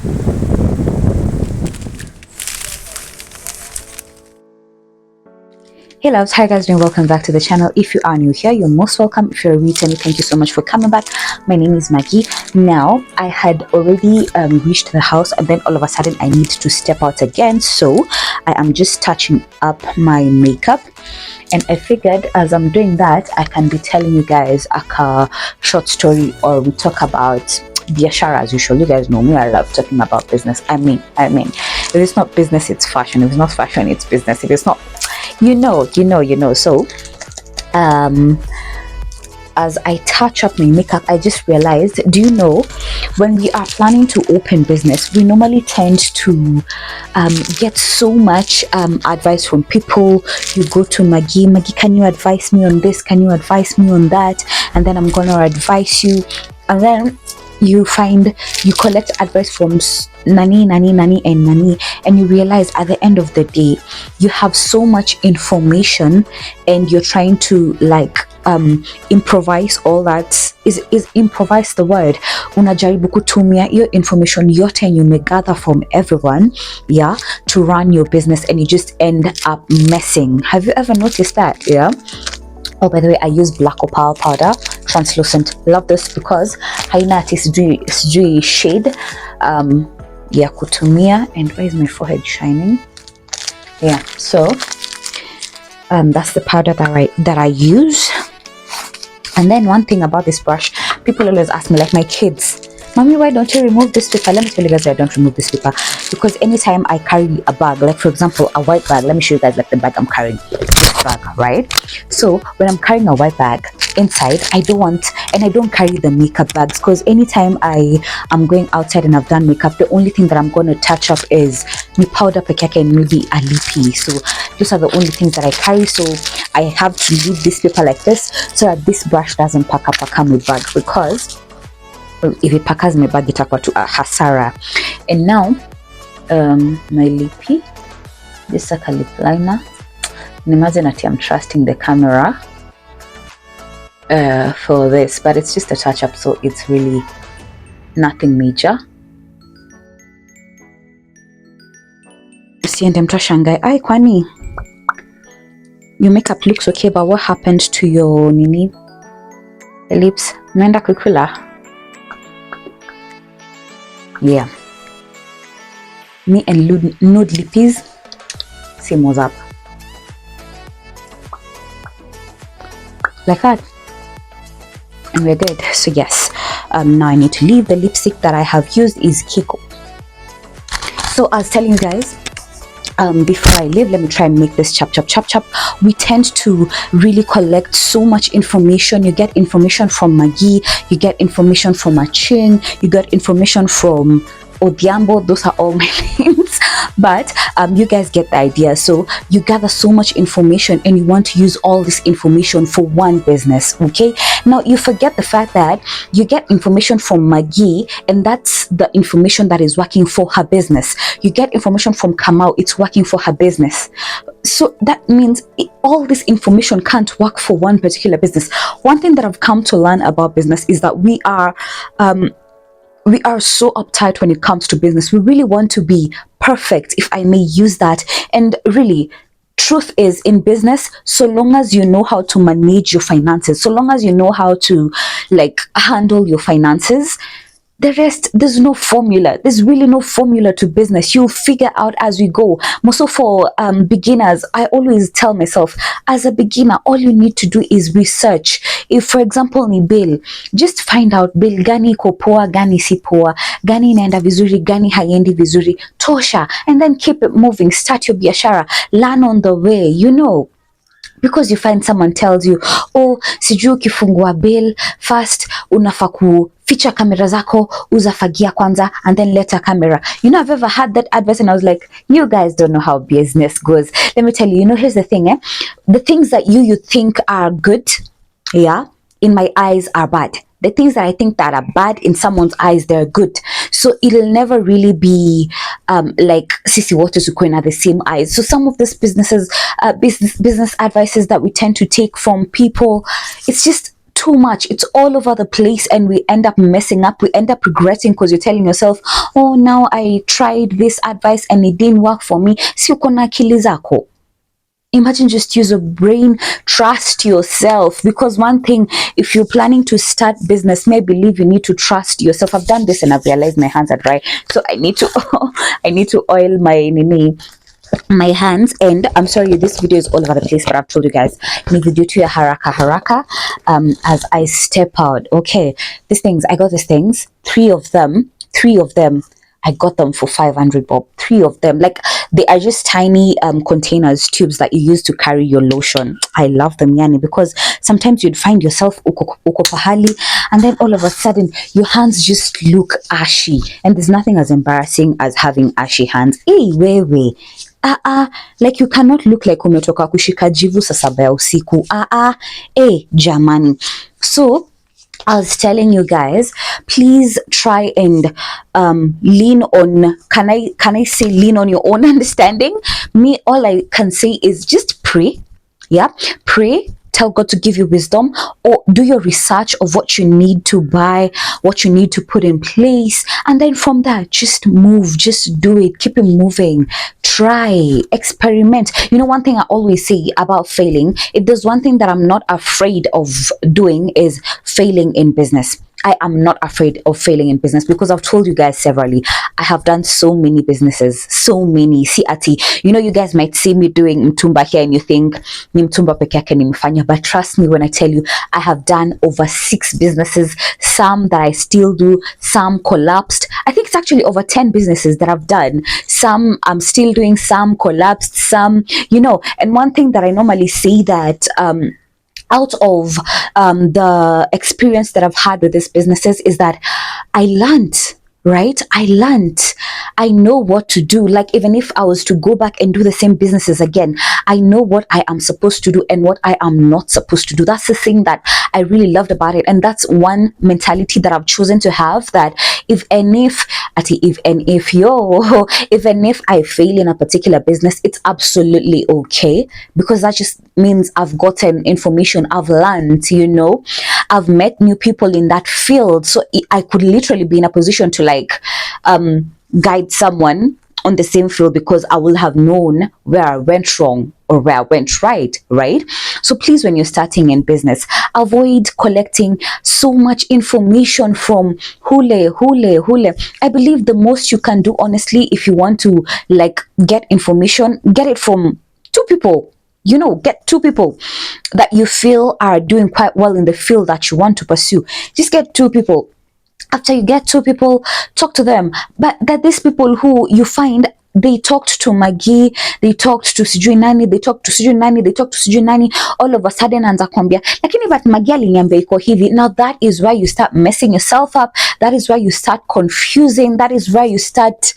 Hey loves, hi guys, and welcome back to the channel. If you are new here, you're most welcome. If you're a returner, thank you so much for coming back. My name is Maggie. Now, I had already reached the house, and then all of a sudden I need to step out again, so I am just touching up my makeup. And I figured as I'm doing that, I can be telling you guys a short story, or we talk about biashara as usual. You guys know me, I love talking about business. I mean, if it's not business, it's fashion. If it's not fashion, it's business. If it's not, you know. So as I touch up my makeup, I just realized, do you know, when we are planning to open business, we normally tend to get so much advice from people. You go to Maggie, can you advise me on this? Can you advise me on that? And then I'm gonna advise you. And then you collect advice from nani, and you realize at the end of the day, you have so much information, and you're trying to improvise all that. Is improvise the word? Unajaribu kutumia your information yote and you may gather from everyone, yeah, to run your business, and you just end up messing. Have you ever noticed that? Yeah. Oh, by the way, I use black opal powder, translucent. Love this because haina ati sijui shade ya kutumia. And why is my forehead shining? Yeah, so that's the powder that I use. And then one thing about this brush, people always ask me, like my kids, Mommy, why don't you remove this paper? Let me tell you guys, I don't remove this paper because anytime I carry a bag, like for example a white bag, let me show you guys like the bag I'm carrying, this bag, right? So when I'm carrying a white bag, inside I don't carry the makeup bags, because anytime I am going outside and I've done makeup, the only thing that I'm going to touch up is my powder pekeke and maybe a lippy. So those are the only things that I carry. So I have to leave this paper like this so that this brush doesn't pack up my bag, because if it packs my bag, itakuwa to a hasara. And now my lippy, this is a lip liner. Imagine that I'm trusting the camera for this, but it's just a touch up, so it's really nothing major. Usiende mtu ashangae, ai kwani your makeup looks okay, but what happened to your the lips? Naenda kukula. Yeah, me and nude lippies, same was up like that, and we're good. So yes, now I need to leave. The lipstick that I have used is Kiko. So I was telling you guys, before I leave, let me try and make this chop. We tend to really collect so much information. You get information from Maggie, you get information from Aching, you get information from Odhiambo. Those are all my names, but you guys get the idea. So you gather so much information and you want to use all this information for one business. Okay, now you forget the fact that you get information from Maggie, and that's the information that is working for her business. You get information from Kamau, it's working for her business. So that means all this information can't work for one particular business. One thing that I've come to learn about business is that we are so uptight when it comes to business. We really want to be perfect, if I may use that. And really, truth is, in business, so long as you know how to manage your finances, so long as you know how to handle your finances, the rest, there's no formula. There's really no formula to business. You'll figure out as we go. Also for beginners, I always tell myself, as a beginner, all you need to do is research. If for example ni bill, just find out bill gani iko poa, gani si poa, gani inaenda vizuri, gani haiendi vizuri, tosha, and then keep it moving. Start your biashara, learn on the way, you know. Because you find someone tells you, oh, sijui ukifungua bill first unafaa kuficha kamera zako, uzafagia kwanza and then let a camera. You know, I've ever had that advice and I was like, you guys don't know how business goes. Let me tell you, here's the thing, the things that you think are good, yeah, in my eyes are bad. The things that I think that are bad in someone's eyes, they're good. So it'll never really be like sisi wote tuko at the same eyes. So some of these business advices that we tend to take from people, it's just too much. It's all over the place, and we end up messing up. We end up regretting because you're telling yourself, oh, now I tried this advice and it didn't work for me. Si uko na akili zako. Imagine, just use your brain, trust yourself. Because one thing, if you're planning to start business, may believe you need to trust yourself. I've done this and I've realized my hands are dry. So I need to I need to oil my hands. And I'm sorry, this video is all over the place, but I've told you guys, need to do to your haraka as I step out. Okay, these things, I got these things, three of them. I got them for 500 bob. 3 of them. Like, they are just tiny containers, tubes that you use to carry your lotion. I love them, yani, because sometimes you'd find yourself uko pahali, and then all of a sudden your hands just look ashy, and there's nothing as embarrassing as having ashy hands. Wewe. Like, you cannot look like umetoka kushika jivu saa 7 ya usiku. Jamani. So I was telling you guys, please try and lean on, can I say lean on your own understanding? Me, all I can say is just pray. Yeah, pray. Tell God to give you wisdom, or do your research of what you need to buy, what you need to put in place, and then from that, just move, just do it, keep it moving, try, experiment. You know, one thing I always say about failing, if there's one thing that I'm not afraid of doing, is failing in business. I am not afraid of failing in business, because I've told you guys severally, I have done so many businesses, so many. See, ati, you know, you guys might see me doing mtumba here and you think ni mtumba peke yake nimefanya, but trust me when I tell you, I have done over 6 businesses, some that I still do, some collapsed. I think it's actually over 10 businesses that I've done. Some I'm still doing, some collapsed, some, you know. And one thing that I normally say that out of the experience that I've had with these businesses is that I learned, right? I know what to do. Like, even if I was to go back and do the same businesses again, I know what I am supposed to do and what I am not supposed to do. That's the thing that I really loved about it. And that's one mentality that I've chosen to have, that even if I fail in a particular business, it's absolutely okay, because that just means I've gotten information, I've learned, you know, I've met new people in that field. So I could literally be in a position to, like, guide someone on the same field, because I will have known where I went wrong or where I went right? So please, when you're starting in business, avoid collecting so much information from hule. I believe the most you can do, honestly, if you want to, like, get information, get it from 2 people. You know, get 2 people that you feel are doing quite well in the field that you want to pursue. Just get 2 people. After you get 2 people, talk to them. But that these people who you find, they talked to Maggie, they talked to sijui nani, they talked to sijui nani, all of a sudden anza kwambia, lakini but Maggie aliniambia iko hivi. Now that is why you start messing yourself up. That is why you start confusing. That is why you start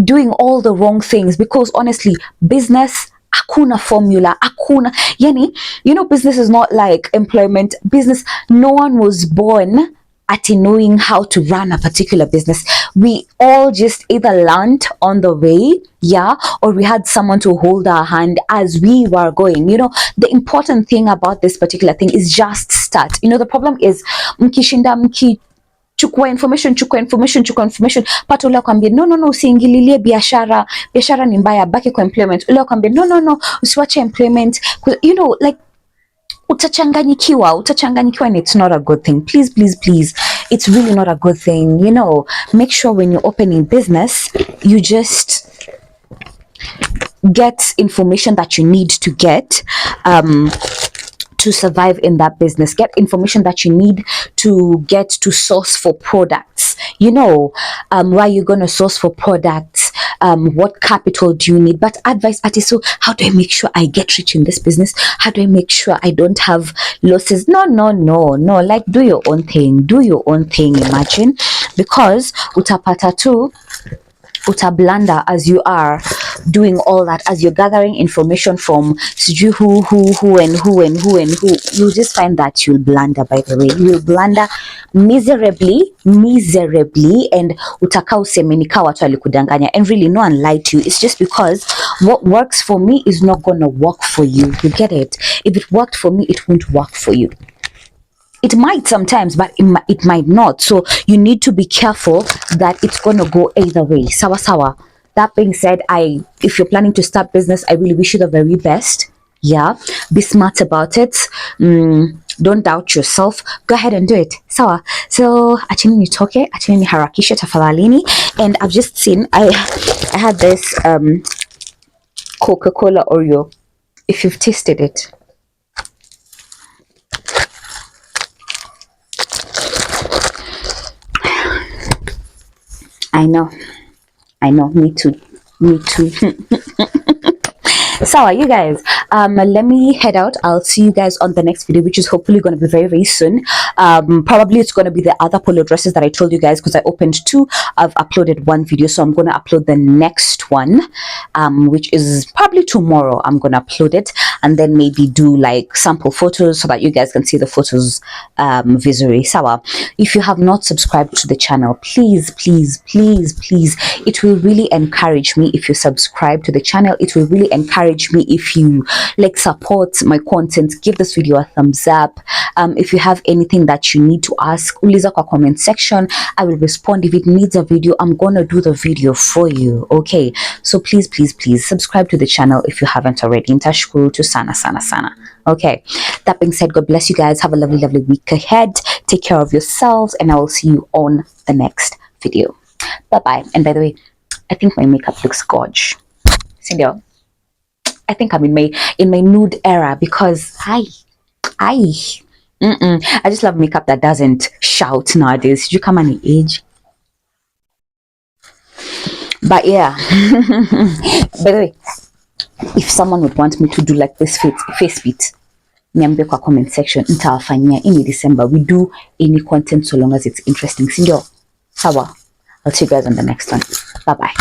doing all the wrong things. Because honestly, business, hakuna formula, hakuna. Yani, you know, business is not like employment. Business, no one was born at knowing how to run a particular business. We all just either learned on the way, yeah, or we had someone to hold our hand as we were going. You know, the important thing about this particular thing is just start. You know, the problem is mkishinda chukua information, pata ule kwambia no, usiingililie biashara ni mbaya, baki kwa employment. Ule kwambia no, usiwache employment. You know, like, utachanganyikiwa, and it's not a good thing. Please, it's really not a good thing. You know, make sure when you're opening business, you just get information that you need to get to survive in that business. Get information that you need to get to source for products. You know, where you're going to source for products, what capital do you need. But advice, so how do I make sure I get rich in this business? How do I make sure I don't have losses? No. Like, do your own thing. Imagine, because utapata tu, utablunder as you are doing all that, as you're gathering information from who and who. You'll just find that you'll blunder. By the way, you'll blunder miserably, and utaka useme nika watu walikudanganya, and really no one lied to you. It's just because what works for me is not gonna work for you. You get it? If it worked for me, it won't work for you. It might sometimes, but it might not. So you need to be careful that it's going to go either way. Sawa sawa. That being said, if you're planning to start business, I really wish you the very best. Yeah, be smart about it. Don't doubt yourself. Go ahead and do it. Sawa. So achini nitoke, achini niharakishe tafadhalini. And I've just seen I had this Coca-Cola Oreo. If you've tasted it. I know, me too, me too. So you guys, let me head out. I'll see you guys on the next video, which is hopefully going to be very, very soon. Probably it's going to be the other polo dresses that I told you guys, because I opened 2. I've uploaded 1 video, so I'm going to upload the next one, which is probably tomorrow. I'm going to upload it and then maybe do like sample photos so that you guys can see the photos visually. Sawa. If you have not subscribed to the channel, please, please, please, please, it will really encourage me if you subscribe to the channel. It will really encourage me if you like support my content. Give this video a thumbs up. If you have anything that you need to ask, uliza kwa comment section. I will respond. If it needs a video, I'm gonna do the video for you. Okay, so please, please, please subscribe to the channel if you haven't already. Ntashukuru tu sana sana sana. Okay, that being said, God bless you guys. Have a lovely, lovely week ahead. Take care of yourselves, and I will see you on the next video. Bye bye. And by the way, I think my makeup looks gorge. Cindy, I think I'm in my nude era, because I just love makeup that doesn't shout nowadays. Did you come on age? But yeah. By the way, if someone would want me to do like this face fit, niambie kwa comment section. Nitawafanyia in December. We do any content so long as it's interesting. Sindio? Sawa. I'll see you guys on the next one. Bye bye.